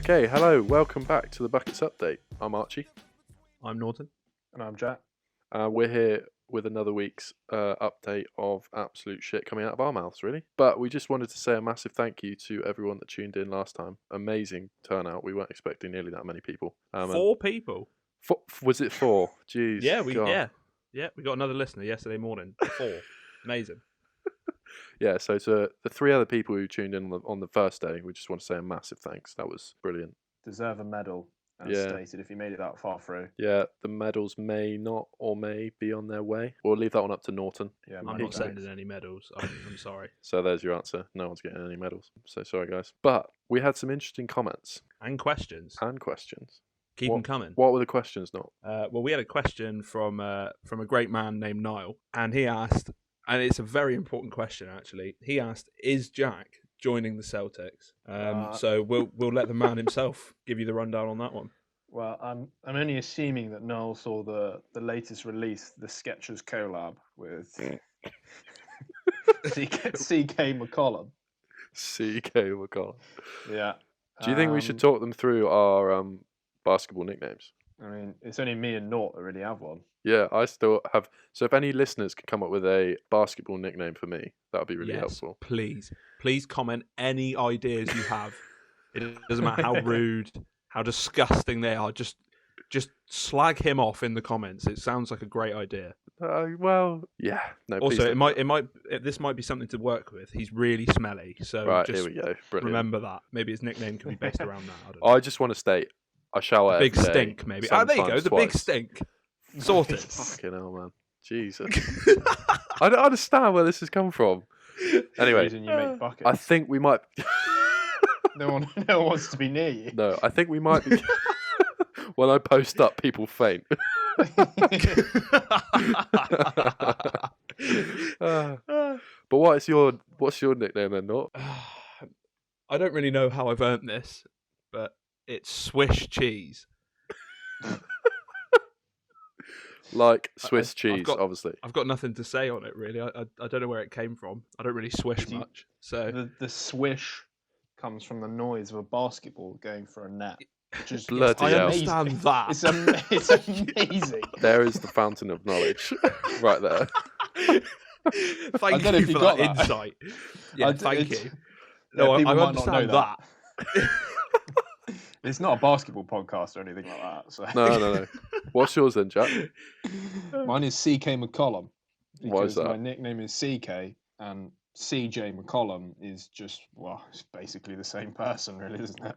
Okay, hello, welcome back to the Buckets Update. I'm Archie. I'm Norton. And I'm Jack. We're here with another week's update of absolute shit coming out of our mouths, really. But we just wanted to say a massive thank you to everyone that tuned in last time. Amazing turnout. We weren't expecting nearly that many people. 4 people. Was it 4? Jeez. Yeah, God. we got another listener yesterday morning. 4. Amazing. Yeah, so to the 3 other people who tuned in on the first day, we just want to say a massive thanks. That was brilliant. Deserve a medal, as stated, if you made it that far through. Yeah, the medals may not or may be on their way. We'll leave that one up to Norton. Yeah, I'm not sending any medals. I'm sorry. So there's your answer. No one's getting any medals. So sorry, guys. But we had some interesting comments. And questions. Keep them coming. What were the questions, Not? Well, we had a question from a great man named Niall, and he asked, and it's a very important question actually. He asked, "Is Jack joining the Celtics?" So we'll let the man himself give you the rundown on that one. Well, I'm only assuming that Noel saw the latest release, the Skechers collab with CK McCollum. CK McCollum. Yeah. Do you think we should talk them through our basketball nicknames? I mean, it's only me and Nort that really have one. Yeah, I still have. So if any listeners could come up with a basketball nickname for me, that would be really helpful. Please comment any ideas you have. It doesn't matter how rude, how disgusting they are. Just slag him off in the comments. It sounds like a great idea. Well, yeah. No. Also, this might be something to work with. He's really smelly, so right, just here we go. Brilliant. Remember that. Maybe his nickname can be based around that. I don't know. I just want to state, I shower big every day, stink, maybe. There you go. The twice. big stink. Sorted. Fucking hell, man. Jesus. I don't understand where this has come from. Anyway, reason you make buckets. I think we might. No one wants to be near you. No, I think we might be. When I post up, people faint. But what's your nickname then, Not? I don't really know how I've earned this, but it's Swish cheese. Like Swiss cheese, obviously. I've got nothing to say on it, really. I don't know where it came from. I don't really swish much. So the swish comes from the noise of a basketball going for a net. Just bloody I hell. understand that. It's amazing. There is the fountain of knowledge right there. Thank you for that insight. Yeah, thank you. No, I understand that. It's not a basketball podcast or anything like that. So. No. What's yours then, Jack? Mine is CK McCollum. Why is that? My nickname is CK, and CJ McCollum is just, well, it's basically the same person, really, isn't it?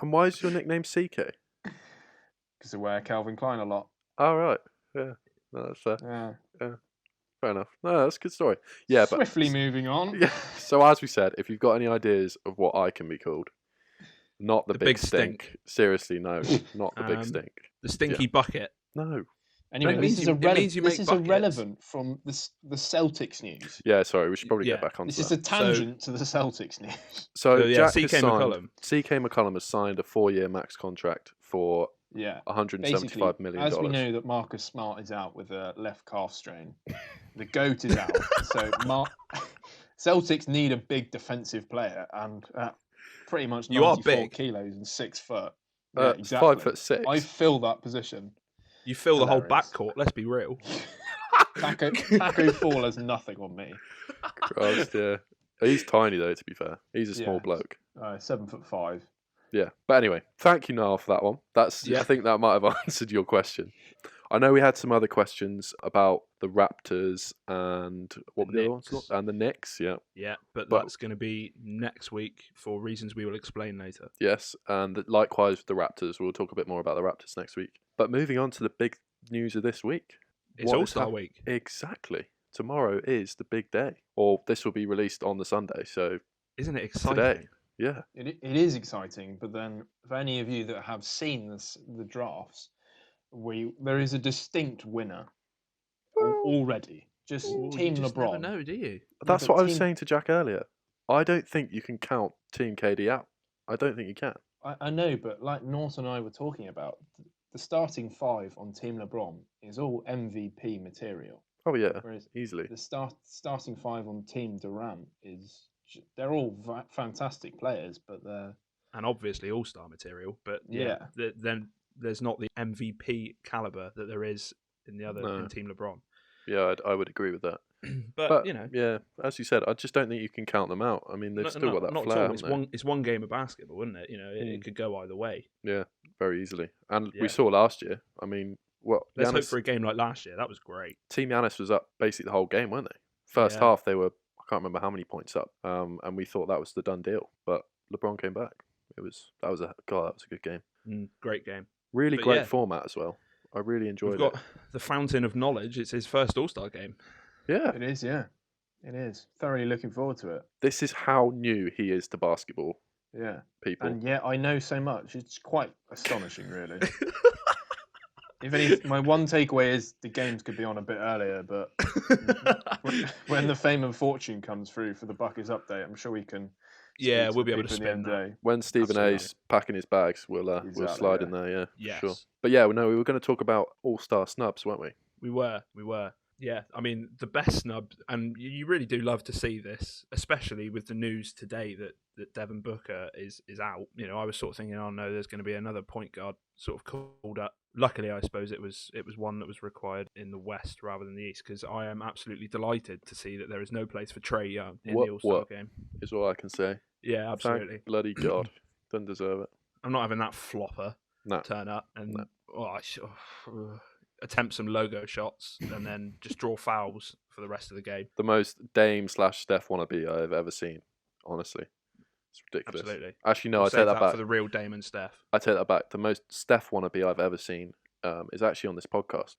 And why is your nickname CK? Because I wear Calvin Klein a lot. Oh, right. Yeah. No, that's fair. Yeah. Fair enough. No, that's a good story. Yeah, Swiftly moving on. Yeah. So as we said, if you've got any ideas of what I can be called, not the big stink. Seriously, no, not the big stink. The stinky bucket. No. Anyway, this is irrelevant from the Celtics news. Yeah, sorry, we should probably get back on this that. This is a tangent to the Celtics news. So Jack CK McCollum has signed a 4-year max contract for $175 million. As we know that Marcus Smart is out with a left calf strain, the GOAT is out. So Celtics need a big defensive player, and pretty much 94 kilos and 6 foot. Yeah, exactly. 5'6". I fill that position. You fill the whole backcourt. Let's be real. Taco Fall has nothing on me. Christ, yeah. He's tiny though. To be fair, he's a small bloke. 7'5". Yeah, but anyway, thank you, Niall, for that one. I think that might have answered your question. I know we had some other questions about the Raptors and what were the other ones? And the Knicks, yeah. Yeah, but that's going to be next week for reasons we will explain later. Yes, and likewise with the Raptors. We'll talk a bit more about the Raptors next week. But moving on to the big news of this week. It's All-Star Week. Exactly. Tomorrow is the big day. Or this will be released on the Sunday, so... Isn't it exciting? Today. Yeah. It is exciting, but then for any of you that have seen the drafts, there is a distinct winner already. Just Team LeBron. No, do you? That's what I was saying to Jack earlier. I don't think you can count Team KD out. I don't think you can. I know, but like Norton and I were talking about, the starting 5 on Team LeBron is all MVP material. Oh yeah, whereas easily. The starting 5 on Team Durant they're all fantastic players, but and obviously all-star material, but then there's not the MVP caliber that there is in the other in Team LeBron. Yeah, I would agree with that. but yeah, as you said, I just don't think you can count them out. I mean, they've still got that flair. It's one game of basketball, isn't it? It could go either way. Yeah, very easily. And we saw last year. I mean, let's hope for a game like last year. That was great. Team Giannis was up basically the whole game, weren't they? First half, they were, I can't remember how many points up, and we thought that was the done deal. But LeBron came back. That was a good game. Great game. Really great format as well. I really enjoyed it. We've got the Fountain of Knowledge. It's his first All-Star game. Yeah. It is, yeah. It is. Thoroughly looking forward to it. This is how new he is to basketball. Yeah. People. And yet I know so much. It's quite astonishing, really. My one takeaway is the games could be on a bit earlier, but when the fame and fortune comes through for the Buckets update, I'm sure we can. Yeah, we'll be able to spin that. When Stephen A's packing his bags, we'll slide in there. Yeah, sure. But yeah, we were going to talk about All-Star snubs, weren't we? We were. Yeah, I mean the best snub, and you really do love to see this, especially with the news today that Devin Booker is out. I was sort of thinking, oh no, there's going to be another point guard sort of called up. Luckily, I suppose it was one that was required in the West rather than the East, because I am absolutely delighted to see that there is no place for Trae Young in the All-Star game. Is all I can say. Yeah, absolutely. Thank bloody God, doesn't deserve it. I'm not having that flopper turn up and attempt some logo shots and then just draw fouls for the rest of the game. The most Dame/Steph wannabe I've ever seen, honestly. It's ridiculous. Absolutely. Actually, no, I take that back. For the real Dame and Steph. I take that back. The most Steph wannabe I've ever seen is actually on this podcast.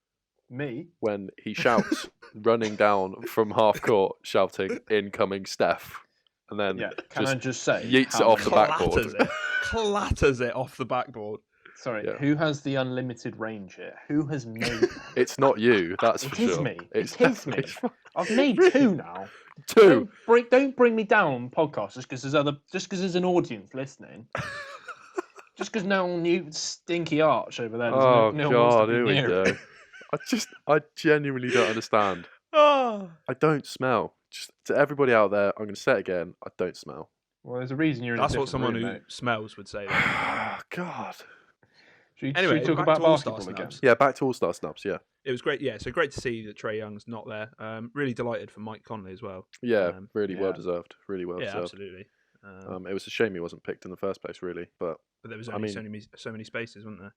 Me? When he shouts, running down from half court, shouting, incoming Steph. And then I just say, yeets it off the backboard. Clatters it off the backboard. Sorry, who has the unlimited range here? Who has made that? It's not you, that's for sure. It is me. It is me. I've made two now. Two. Don't bring me down on podcasts just because there's an audience listening. Just because no one knew Stinky Arch over there. Oh God, here we go. I genuinely don't understand. I don't smell. Just to everybody out there, I'm going to say it again. I don't smell. Well, there's a reason you're in That's a what someone room, who mate. smells would say. God. Should we talk about basketball again? Yeah, back to All-Star snubs, yeah. It was great, so great to see that Trae Young's not there. Really delighted for Mike Conley as well. Yeah, really well deserved. Really well deserved. Yeah, absolutely. It was a shame he wasn't picked in the first place, really. But there was only so many spaces, wasn't there?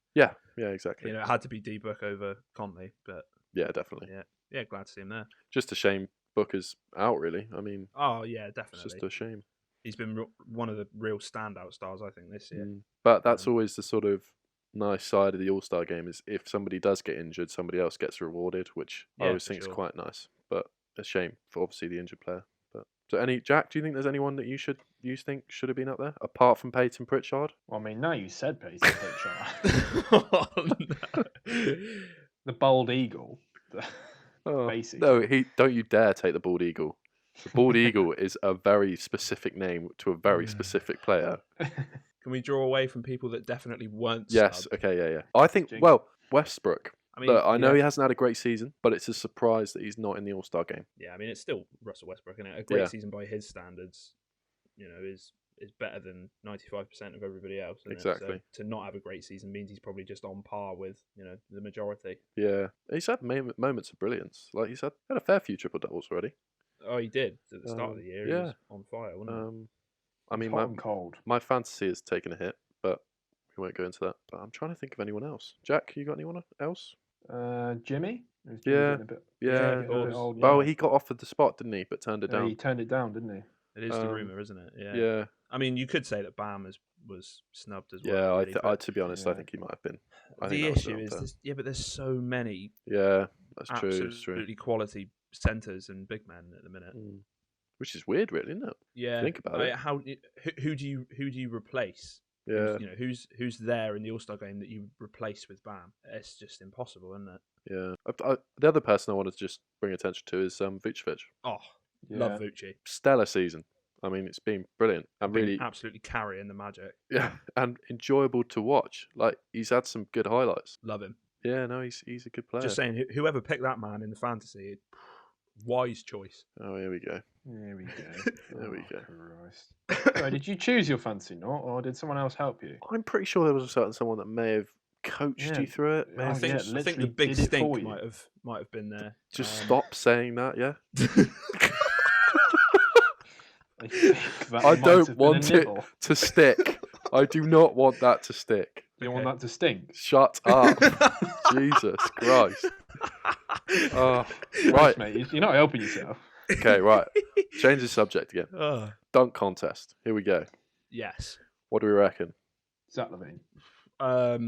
Yeah, exactly. It had to be D-Book over Conley, but... Yeah, definitely. Yeah, glad to see him there. Just a shame Booker's out, really. I mean... Oh, yeah, definitely. It's just a shame. He's been one of the real standout stars, I think, this year. But that's always the sort of nice side of the All-Star game, is if somebody does get injured, somebody else gets rewarded, which I always think is quite nice. But a shame for obviously the injured player. But Jack, do you think there's anyone that you think should have been up there apart from Peyton Pritchard? Well, I mean, now you said Peyton Pritchard. No. The bald eagle. Basically. No, don't you dare take the bald eagle. The bald eagle is a very specific name to a very specific player. Can we draw away from people that definitely weren't Yes, snubbed? okay, yeah. I think, Westbrook. I mean, look, I know he hasn't had a great season, but it's a surprise that he's not in the All-Star game. Yeah, I mean, it's still Russell Westbrook, and a great season by his standards, is better than 95% of everybody else. Exactly. So to not have a great season means he's probably just on par with, the majority. Yeah. He's had moments of brilliance. Like, he's had a fair few triple-doubles already. Oh, he did. At the start of the year, he was on fire, wasn't he? I mean, cold. My fantasy has taken a hit, but we won't go into that. But I'm trying to think of anyone else. Jack, you got anyone else? Jimmy? Yeah. Oh, he got offered the spot, didn't he? But turned it down. He turned it down, didn't he? It is the rumour, isn't it? Yeah. I mean, you could say that Bam was snubbed as well. Yeah, really, to be honest, I think he might have been. The issue is, but there's so many. Yeah, that's true. Absolutely quality centres and big men at the minute. Which is weird, really, isn't it? Yeah. Think about it. Who do you replace? Yeah. Who's there in the All-Star game that you replace with Bam? It's just impossible, isn't it? Yeah. The other person I wanted to just bring attention to is Vucevic. Oh, love Vucci. Stellar season. I mean, it's been brilliant and really absolutely carrying the Magic. Yeah, and enjoyable to watch. Like, he's had some good highlights. Love him. Yeah, no, he's a good player. Just saying, whoever picked that man in the fantasy, Wise choice. Oh, here we go. There we go. There we go. Christ. Sorry, did you choose your fancy knot, or did someone else help you? I'm pretty sure there was a certain someone that may have coached you through it. I Maybe. think the big stink might have been there. Just stop saying that, yeah? I don't want it to stick. I do not want that to stick. You want that to stink? Shut up. Jesus Christ. Right. Mate, you're not helping yourself. Okay, right. Change the subject again. Dunk contest. Here we go. Yes. What do we reckon? Zach Levine.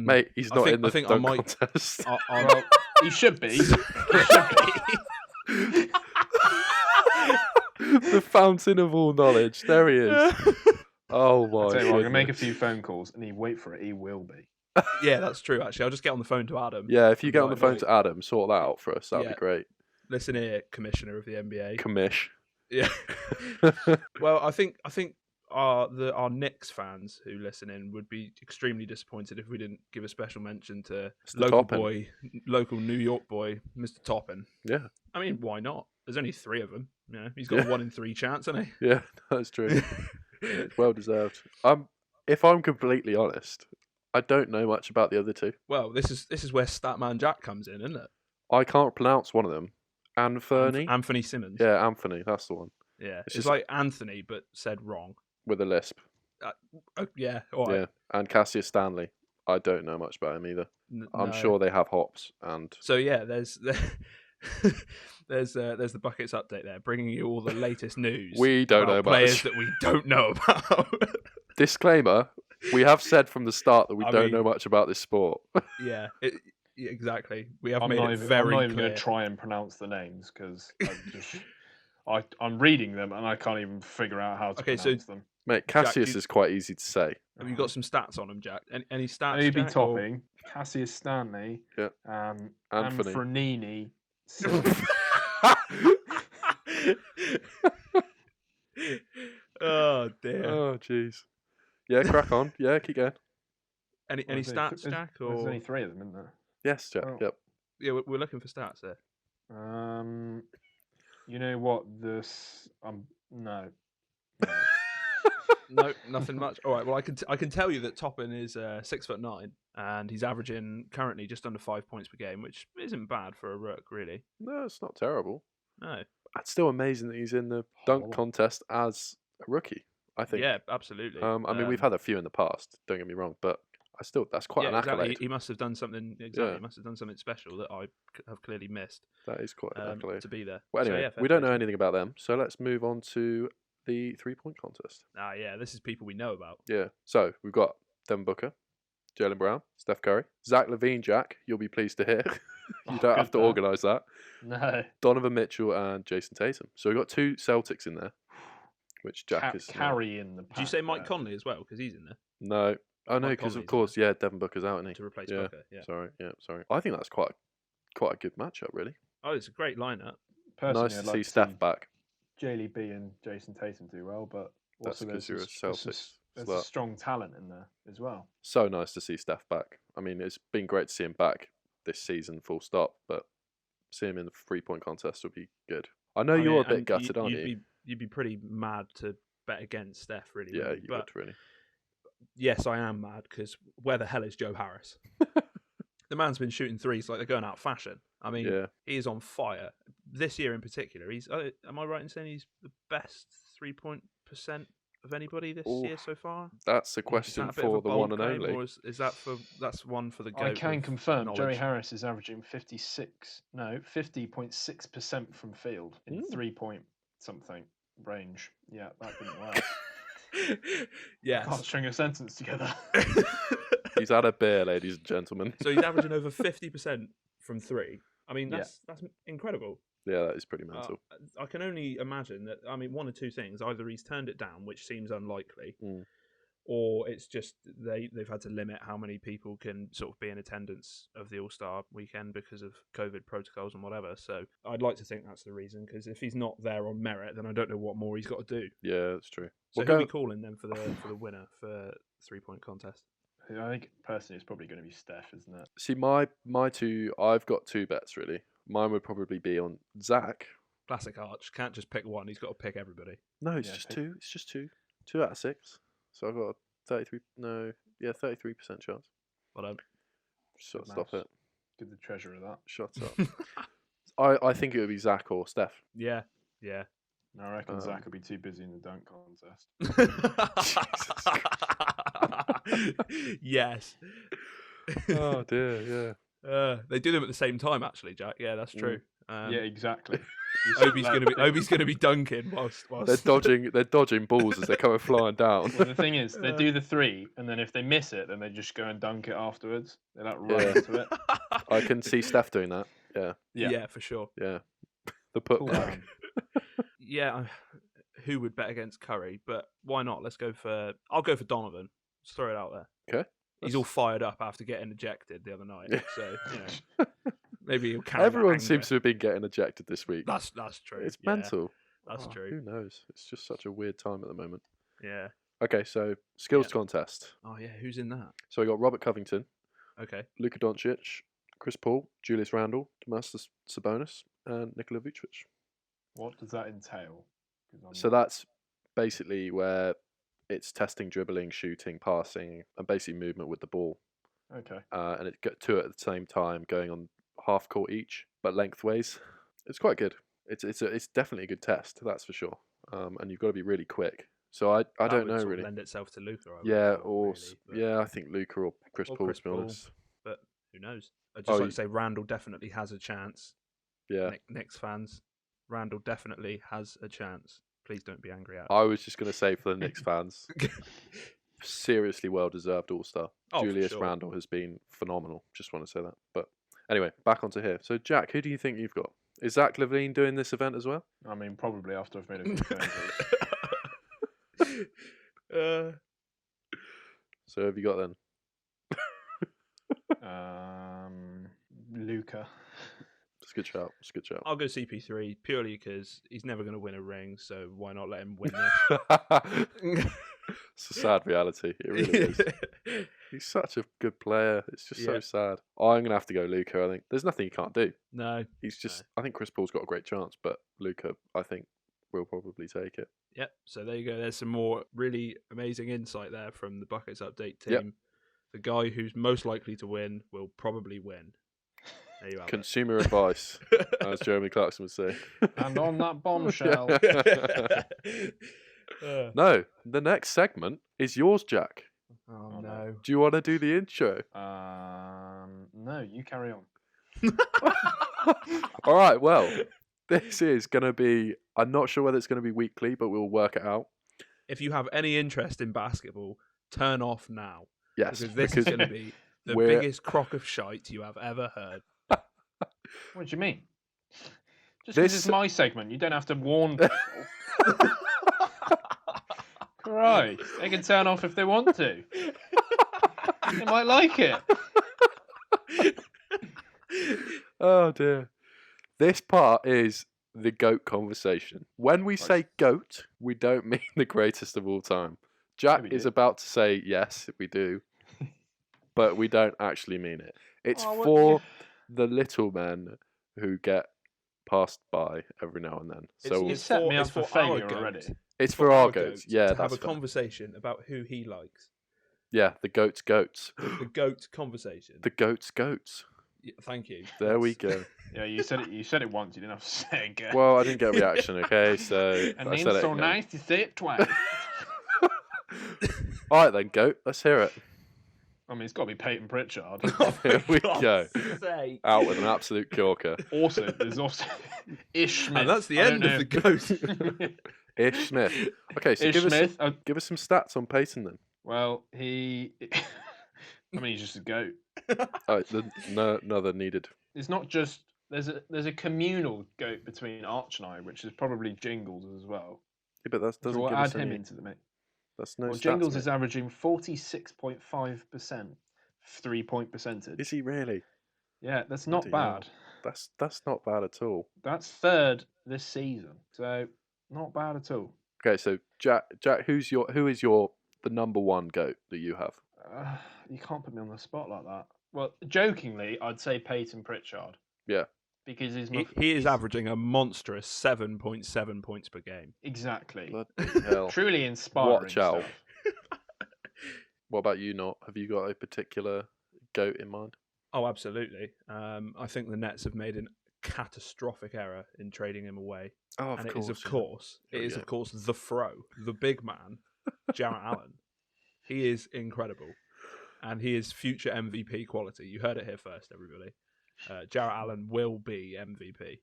Mate, he's not in the dunk contest. Well, he should be. The fountain of all knowledge. There he is. Oh my god. I'm gonna make a few phone calls and wait for it, he will be. Yeah, that's true actually. I'll just get on the phone to Adam. Yeah, if you get on the phone to Adam, sort that out for us, that'd be great. Listen here, Commissioner of the NBA. Commish. Yeah. Well, I think our Knicks fans who listen in would be extremely disappointed if we didn't give a special mention to local New York boy, Mr. Toppin. Yeah. I mean, why not? There's only 3 of them. You know, he's got a 1 in 3 chance, hasn't he? Yeah, that's true. It's well deserved. If I'm completely honest, I don't know much about the other 2. Well, this is where Statman Jack comes in, isn't it? I can't pronounce one of them. Anthony Simmons. Yeah, Anthony, that's the one. Yeah, it's like Anthony, but said wrong. With a lisp. Yeah, all right. Yeah, and Cassius Stanley. I don't know much about him either. I'm sure they have hops and. So yeah, there's the Buckets update there, bringing you all the latest news. We don't know about players that we don't know about. Disclaimer: we have said from the start that we don't know much about this sport. Yeah, exactly. We have made it very clear. I'm not even going to try and pronounce the names because I'm reading them and I can't even figure out how to pronounce them. Mate, Cassius is quite easy to say. Have you got some stats on him, Jack? Any stats? Obi Topping, Cassius Stanley, Anthony. Anfernini. Oh dear. Oh jeez. Yeah, crack on. Yeah, keep going. Any stats, Jack? Or there's only 3 of them, isn't there? Yes, Jack. Yep. Yeah, we're looking for stats there. You know what? No. No, nothing much. All right. Well, I can tell you that Toppin is 6'9", and he's averaging currently just under 5 points per game, which isn't bad for a rook, really. No, it's not terrible. No, it's still amazing that he's in the dunk contest as a rookie. I think. Yeah, absolutely. I mean, we've had a few in the past. Don't get me wrong, but that's quite an accolade. He must have done something. Exactly, he must have done something special that I have clearly missed. That is quite an accolade to be there. Well, anyway, we don't know anything about them, so let's move on to the 3-point contest. Yeah, this is people we know about. Yeah, so we've got Devin Booker, Jaylen Brown, Steph Curry, Zach LaVine, Jack. You'll be pleased to hear. You don't have to organise that. No. Donovan Mitchell and Jason Tatum. So we've got 2 Celtics in there, which Jack is carrying the pack. Did you say Mike Conley as well? Because he's in there. No. Oh no, because of course, Devin Booker's out, isn't he? To replace Booker. Yeah. Sorry. I think that's quite a good matchup, really. Oh, it's a great lineup. Personally, nice to see Steph back. JLB and Jason Tatum do well, but that's because you're a Celtics. There's a strong talent in there as well. So nice to see Steph back. I mean, it's been great to see him back this season, full stop. But seeing him in the 3-point contest would be good. I know you're a bit gutted, aren't you? You'd be pretty mad to bet against Steph, really. Yeah, you would, really. Yes, I am mad because where the hell is Joe Harris? The man's been shooting threes like they're going out of fashion. I mean, he is on fire. This year in particular, he's. Am I right in saying he's the best 3-point % of anybody this year so far? That's a question for the one and only. Or is that's one for the GOAT? I can confirm Joey Harris is averaging 50.6% from field in 3-point something range. Yeah, that didn't work. Yeah, can't string a sentence together. He's had a beer, ladies and gentlemen. So he's averaging over 50% from 3. I mean, that's incredible. Yeah, that is pretty mental. I can only imagine that. I mean, one or two things: either he's turned it down, which seems unlikely, or it's just they've had to limit how many people can sort of be in attendance of the All-Star weekend because of COVID protocols and whatever. So I'd like to think that's the reason, because if he's not there on merit, then I don't know what more he's got to do. Yeah, that's true. So who are we calling then for the winner for 3-point contest? I think personally it's probably going to be Steph, isn't it? See, my 2, I've got 2 bets really. Mine would probably be on Zach, Classic Arch. Can't just pick one. He's got to pick everybody. No, it's just two. It's just two. 2 out of 6. So I've got a 33. No, yeah, 33% chance. Well done. Stop it. Give the treasurer that. Shut up. I think it would be Zach or Steph. Yeah. No, I reckon Zach would be too busy in the dunk contest. Yes. Oh dear, yeah. They do them at the same time, actually, Jack. Yeah, that's true. Yeah, exactly. Obi's gonna be dunking whilst They're dodging balls as they're coming flying down. Well, the thing is, they do the 3, and then if they miss it, then they just go and dunk it afterwards. They like run into it. I can see Steph doing that. Yeah, for sure. Yeah. The putback. Yeah, who would bet against Curry? But why not? I'll go for Donovan. Just throw it out there. Okay. He's all fired up after getting ejected the other night. So, maybe he'll carry Everyone seems to have been getting ejected this week. That's true. It's mental. That's true. Who knows? It's just such a weird time at the moment. Yeah. Okay, so skills contest. Oh, yeah. Who's in that? So we got Robert Covington, Okay. Luka Doncic, Chris Paul, Julius Randle, Domantas Sabonis, and Nikola Vucevic. What does that entail? So that's basically where it's testing dribbling, shooting, passing, and basically movement with the ball. Okay. And it got 2 at the same time, going on half court each, but lengthways. It's quite good. It's definitely a good test, that's for sure. And you've got to be really quick. So I don't know really. Lend itself to Luka. I think Luka or Chris Paul. To be honest. But who knows? I'd just like to say Randall definitely has a chance. Yeah. Knicks fans, Randall definitely has a chance. Please don't be angry at us. I was just going to say for the Knicks fans, seriously well-deserved All-Star. Julius Randle has been phenomenal. Just want to say that. But anyway, back onto here. So, Jack, who do you think you've got? Is Zach LaVine doing this event as well? I mean, probably after I've made a few changes. So, who have you got then? Luka. It's a good shout. It's a good shout. I'll go CP3 purely because he's never going to win a ring, so why not let him win this? It's a sad reality. It really is. He's such a good player. It's just so sad. I'm going to have to go Luka, I think. There's nothing he can't do. No. He's just... I think Chris Paul's got a great chance, but Luka, I think, will probably take it. Yep. So there you go. There's some more really amazing insight there from the Buckets Update team. Yep. The guy who's most likely to win will probably win. There you have Consumer advice, as Jeremy Clarkson would say. And on that bombshell. No, the next segment is yours, Jack. Oh, no. Do you want to do the intro? No, you carry on. All right, well, this is going to be... I'm not sure whether it's going to be weekly, but we'll work it out. If you have any interest in basketball, turn off now. Yes. Because this is going to be the biggest crock of shite you have ever heard. What do you mean? Just because it's my segment, you don't have to warn people. Right. They can turn off if they want to. They might like it. Oh, dear. This part is the GOAT conversation. When we say GOAT, we don't mean the greatest of all time. Jack is about to say, yes, we do. But we don't actually mean it. It's for the little men who get passed by every now and then. So you set me up for failure already. It's for our goats. Yeah, to have a conversation about who he likes. Yeah, the goats. The goat conversation. The goats. Yeah, thank you. There we go. Yeah, you said it. You said it once. You didn't have to say it again. Well, I didn't get a reaction. Okay, so and then so nice to say it twice. All right then, goat. Let's hear it. I mean, it's got to be Peyton Pritchard. Here we go. Out with an absolute corker. Also, there's also Ish Smith. And that's the end of the goat. Ish Smith. Okay, so give us some stats on Peyton then. Well, I mean, he's just a goat. No, they're needed. It's not just there's a communal goat between Arch and I, which is probably Jingles as well. Yeah, but that doesn't we'll give add us him any... into the mix. That's no. Well, stats, Jingles mate. is averaging 46.5% 3-point percentage. Is he really? Yeah, that's not bad. That's not bad at all. That's third this season, so not bad at all. Okay, so Jack, who is the number one goat that you have? You can't put me on the spot like that. Well, jokingly, I'd say Peyton Pritchard. Yeah. because he is averaging a monstrous 7.7 points per game. Exactly. Bloody hell. Truly inspiring Watch out. stuff. What about you, Not? Have you got a particular GOAT in mind? Oh, absolutely. I think the Nets have made a catastrophic error in trading him away. Oh, It is, of course, the Fro, the big man, Jarrett Allen. He is incredible. And he is future MVP quality. You heard it here first, everybody. Jarrett Allen will be MVP.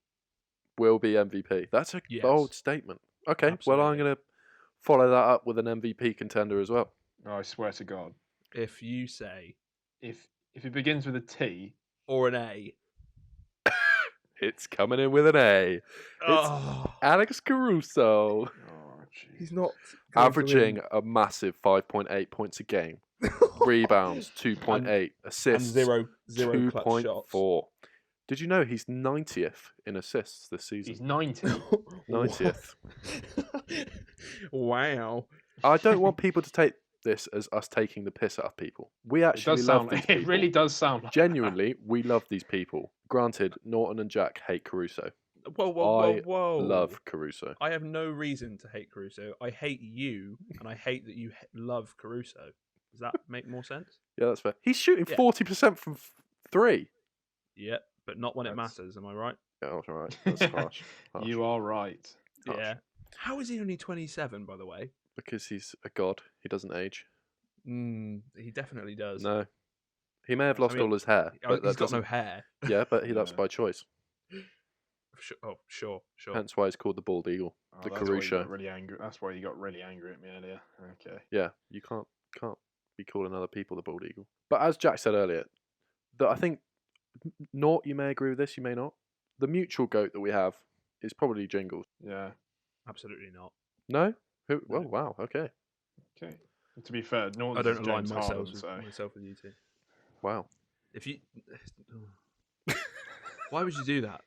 Will be MVP. That's a bold statement. Okay, absolutely. Well, I'm going to follow that up with an MVP contender as well. Oh, I swear to God. If you say... If it begins with a T... Or an A. It's coming in with an A. It's Alex Caruso. Oh, he's not... Averaging a massive 5.8 points a game. Rebounds, 2.8. Assists, and zero clutch shots. 2.4. Did you know he's 90th in assists this season? He's 90. 90th. Wow. I don't want people to take this as us taking the piss out of people. We actually love these people. It really does sound like Genuinely, we love these people. Granted, Norton and Jack hate Caruso. Whoa. I love Caruso. I have no reason to hate Caruso. I hate you, and I hate that you love Caruso. Does that make more sense? Yeah, that's fair. He's shooting 40% from 3. Yeah, but not when it matters, am I right? Yeah, that's right. That's harsh. You are right. Harsh. Yeah. How is he only 27, by the way? Because he's a god. He doesn't age. He definitely does. No. He may have lost all his hair. But he's got no hair. Yeah, but that's by choice. Sure. Hence why it's called the bald eagle. The Caruso. Really angry. That's why you got really angry at me earlier. Okay. Yeah, you can't be calling other people the bald eagle. But as Jack said earlier, I think, Nort, you may agree with this, you may not. The mutual GOAT that we have is probably Jingles. Yeah. Absolutely not. No? Who? Well, wow. Okay. Okay. To be fair, I don't align myself with you two. Wow. If you, why would you do that?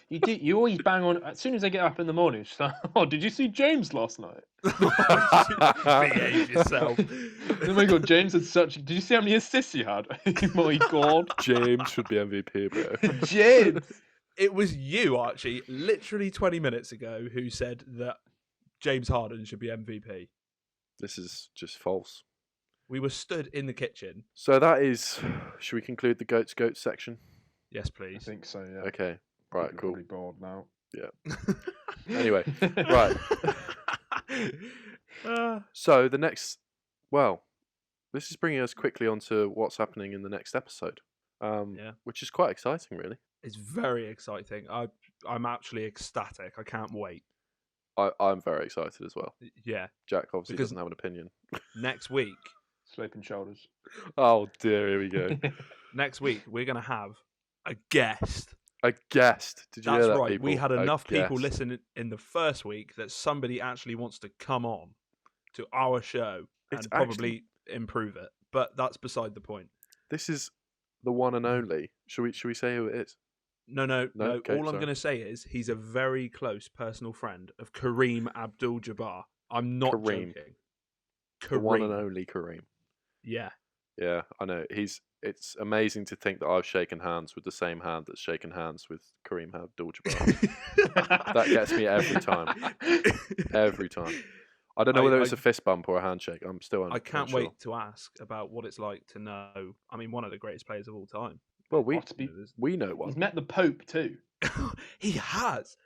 You always bang on as soon as I get up in the morning. She's like, "Oh, did you see James last night?" Behave yourself. Oh my God, James had such. Did you see how many assists he had? Oh my God, James should be MVP, bro. James. It was you, Archie, literally 20 minutes ago, who said that James Harden should be MVP. This is just false. We were stood in the kitchen. So that is. Should we conclude the goats section? Yes, please. I think so. Yeah. Okay. Right. Cool. Probably bored now. Yeah. Anyway, right. So the next. Well, this is bringing us quickly onto what's happening in the next episode. Which is quite exciting, really. It's very exciting. I'm actually ecstatic. I can't wait. I'm very excited as well. Yeah. Jack obviously doesn't have an opinion. Next week. Sloping shoulders. Oh dear, here we go. Next week, we're going to have a guest. A guest? Did you hear that, That's right. people? We had enough people listen in the first week that somebody actually wants to come on to our show and probably improve it. But that's beside the point. This is the one and only. Should we say who it is? No. Okay, all I'm going to say is he's a very close personal friend of Kareem Abdul-Jabbar. I'm not joking. Kareem. The one and only Kareem. Yeah. Yeah, I know. It's amazing to think that I've shaken hands with the same hand that's shaken hands with Kareem Abdul-Jabbar. That gets me every time. Every time. I don't know whether it's a fist bump or a handshake. I'm still unsure. I can't wait to ask about what it's like to know. I mean, one of the greatest players of all time. Well, we know one. He's met the Pope too. He has.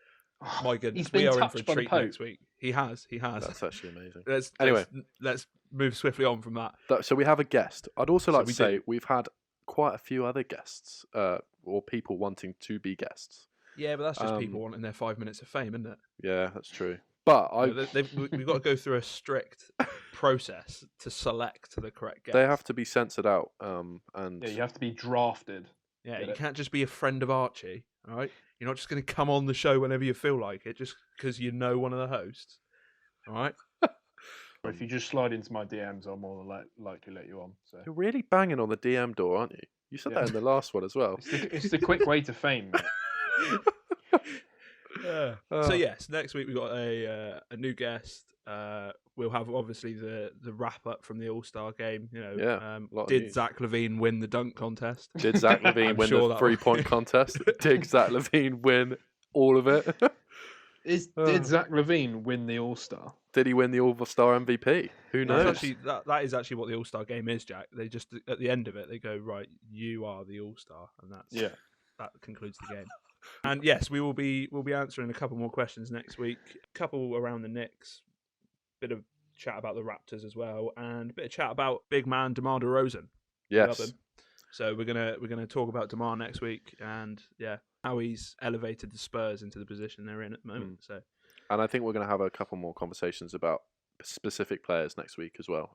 Oh, my goodness, he's been we are in touched for a by the treat Pope. next week. He has. That's actually amazing. Let's move swiftly on from that. So we have a guest. I'd also like to say we've had quite a few other guests, or people wanting to be guests. Yeah, but that's just people wanting their 5 minutes of fame, isn't it? Yeah, that's true. But we've got to go through a strict process to select the correct guest. They have to be censored out, and you have to be drafted. Yeah, you can't just be a friend of Archie. All right, you're not just going to come on the show whenever you feel like it, just because you know one of the hosts. All right. If you just slide into my DMs, I'll more than likely let you on. So you're really banging on the DM door, aren't you? You said that in the last one as well. It's the quick way to fame, mate. So yes, next week we've got a new guest. We'll have obviously the wrap up from the All-Star game. Did Zach LaVine win the dunk contest? Did Zach LaVine win the 3-point contest? Did Zach LaVine win all of it? Did Zach LaVine win the All-Star? Did he win the All-Star MVP? Who knows? That is actually what the All-Star game is, Jack. They just at the end of it they go, right, you are the All-Star, and that concludes the game. And yes, we'll be answering a couple more questions next week. A couple around the Knicks, bit of chat about the Raptors as well, and a bit of chat about big man DeMar DeRozan. Yes. So we're gonna talk about DeMar next week, and how he's elevated the Spurs into the position they're in at the moment. So, and I think we're gonna have a couple more conversations about specific players next week as well.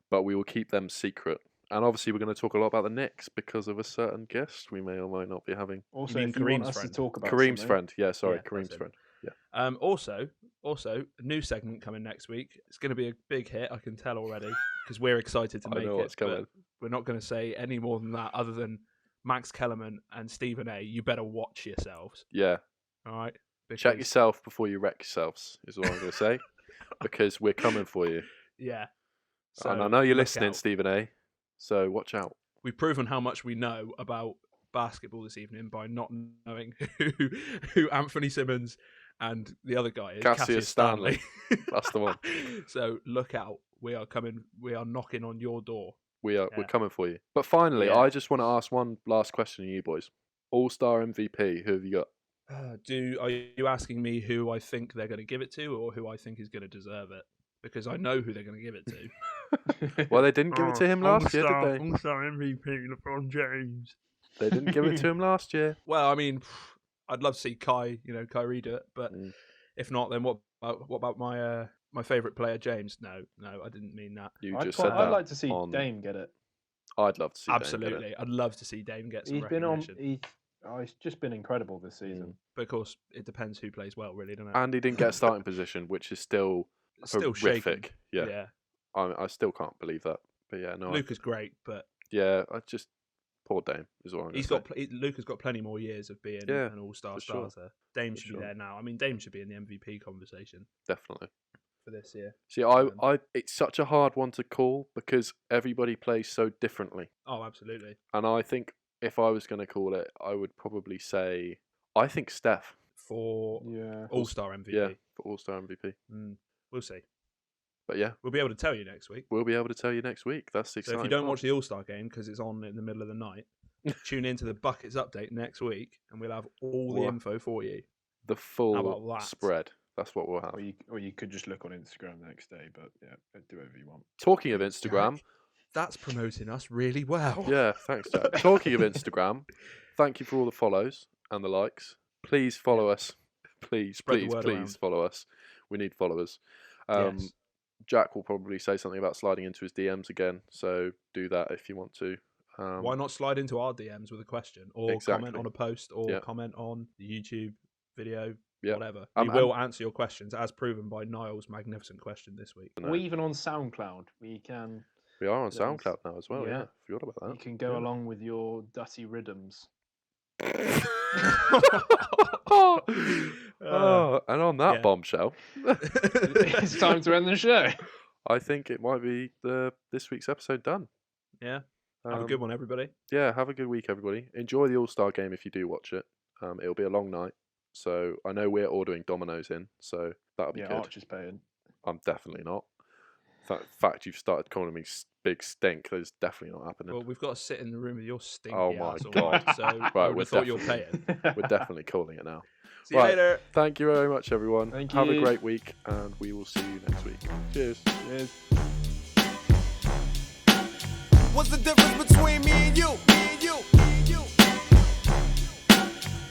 But we will keep them secret. And obviously, we're going to talk a lot about the Knicks because of a certain guest we may or may not be having. Also, if you want us to talk about Kareem's something. friend. Yeah, sorry, Kareem's friend. Yeah. Also, a new segment coming next week. It's going to be a big hit, I can tell already, because we're excited to make it. I know what's coming. We're not going to say any more than that, other than Max Kellerman and Stephen A. You better watch yourselves. Yeah. All right. Check yourself before you wreck yourselves, is what I'm going to say, because we're coming for you. Yeah. So and I know you're listening, Stephen A. So watch out. We've proven how much we know about basketball this evening by not knowing who Anthony Simmons and the other guy is. Cassius Stanley. That's the one. So look out. We are coming. We are knocking on your door. We're coming for you. But finally, I just want to ask one last question to you boys. All-Star MVP, who have you got? Are you asking me who I think they're going to give it to, or who I think is going to deserve it? Because I know who they're going to give it to. Well, they didn't give it to him last year, did they? All-Star MVP, LeBron James. They didn't give it to him last year. Well, I mean, I'd love to see Kyrie do it, but if not, then what about my favourite player, James? No, I didn't mean that. I'd like to see Dame get it. I'd love to see Absolutely. Dame get it. I'd love to see Dame get some recognition. He's just been incredible this season. But of course, it depends who plays well, really, doesn't it? And he didn't get a starting position, which is still horrific. Yeah. I still can't believe that. But yeah, no. Luka's great, but I just poor Dame is what I'm going to say. Luka's got plenty more years of being an all-star starter. Dame should be there now. I mean, Dame should be in the MVP conversation. Definitely. For this year. See, it's such a hard one to call because everybody plays so differently. Oh, absolutely. And I think if I was going to call it, I would probably say I think Steph for All-Star MVP. Yeah, for All-Star MVP. We'll see. But yeah, we'll be able to tell you next week. That's exciting. So if you don't watch the All-Star game because it's on in the middle of the night, tune into the Buckets update next week, and we'll have all the info for you. The full spread. That's what we'll have. Or you could just look on Instagram the next day. But yeah, do whatever you want. Talking of Instagram, Jack, that's promoting us really well. Yeah, thanks, Jack. Talking of Instagram, thank you for all the follows and the likes. Please follow us. Please follow us. We need followers. Yes. Jack will probably say something about sliding into his DMs again, so do that if you want to. Why not slide into our DMs with a question, or comment on a post, or comment on the YouTube video, whatever. We will answer your questions, as proven by Niall's magnificent question this week. Or even on SoundCloud, we are on SoundCloud now as well. Yeah, forgot about that. You can go along with your dirty rhythms. And on that bombshell, it's time to end the show. I think it might be this week's episode done. Yeah. Have a good one, everybody. Yeah, have a good week, everybody. Enjoy the All-Star game if you do watch it. It'll be a long night, so I know we're ordering Domino's in, so that'll be good. Arch is paying. I'm definitely not. In fact, you've started calling me big stink. That's definitely not happening. Well, we've got to sit in the room with your stinky Oh my ass god! So Right, we thought you were paying. We're definitely calling it now. See you later. Thank you very much, everyone. Thank Have you. a great week, and we will see you next week. Cheers. Cheers. What's the difference between me